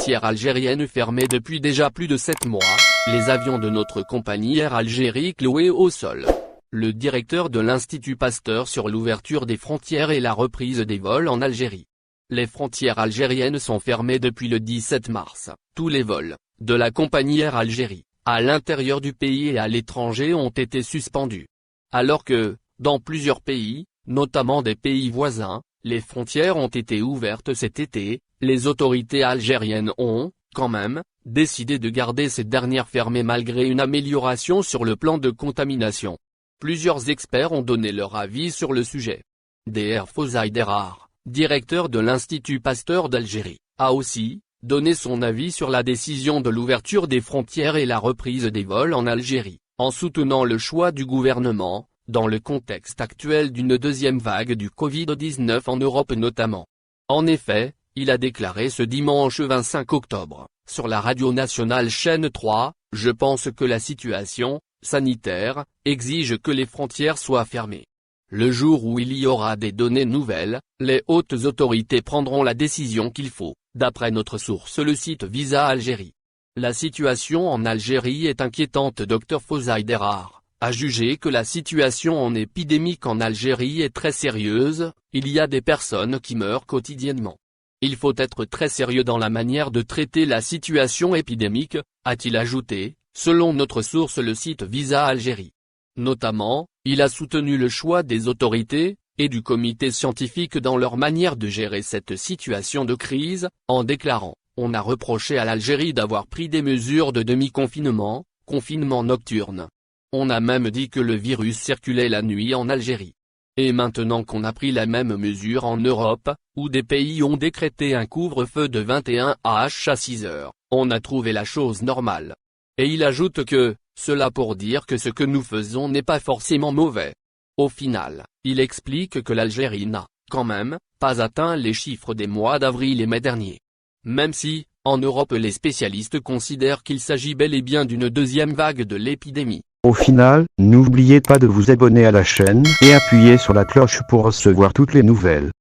frontières algériennes fermées depuis déjà plus de 7 mois, les avions de notre compagnie Air Algérie cloués au sol. Le directeur de l'Institut Pasteur sur l'ouverture des frontières et la reprise des vols en Algérie. Les frontières algériennes sont fermées depuis le 17 mars. Tous les vols, de la compagnie Air Algérie, à l'intérieur du pays et à l'étranger ont été suspendus. Alors que, dans plusieurs pays, notamment des pays voisins, les frontières ont été ouvertes cet été, les autorités algériennes ont, quand même, décidé de garder ces dernières fermées malgré une amélioration sur le plan de contamination. Plusieurs experts ont donné leur avis sur le sujet. Dr Fawzi Derar, directeur de l'Institut Pasteur d'Algérie, a aussi donné son avis sur la décision de l'ouverture des frontières et la reprise des vols en Algérie, en soutenant le choix du gouvernement, dans le contexte actuel d'une deuxième vague du Covid-19 en Europe notamment. En effet, il a déclaré ce dimanche 25 octobre, sur la radio nationale chaîne 3, « Je pense que la situation sanitaire exige que les frontières soient fermées. Le jour où il y aura des données nouvelles, les hautes autorités prendront la décision qu'il faut, d'après notre source le site Visa Algérie. La situation en Algérie est inquiétante. Dr Fawzi Derar a jugé que la situation en épidémique en Algérie est très sérieuse, il y a des personnes qui meurent quotidiennement. Il faut être très sérieux dans la manière de traiter la situation épidémique, a-t-il ajouté, selon notre source le site Visa Algérie. Notamment, il a soutenu le choix des autorités et du comité scientifique dans leur manière de gérer cette situation de crise, en déclarant « On a reproché à l'Algérie d'avoir pris des mesures de demi-confinement, confinement nocturne. On a même dit que le virus circulait la nuit en Algérie. Et maintenant qu'on a pris la même mesure en Europe, où des pays ont décrété un couvre-feu de 21h à 6 heures, on a trouvé la chose normale. » Et il ajoute que, cela pour dire que ce que nous faisons n'est pas forcément mauvais. Au final, il explique que l'Algérie n'a, quand même, pas atteint les chiffres des mois d'avril et mai dernier. Même si, en Europe les spécialistes considèrent qu'il s'agit bel et bien d'une deuxième vague de l'épidémie. Au final, n'oubliez pas de vous abonner à la chaîne et appuyer sur la cloche pour recevoir toutes les nouvelles.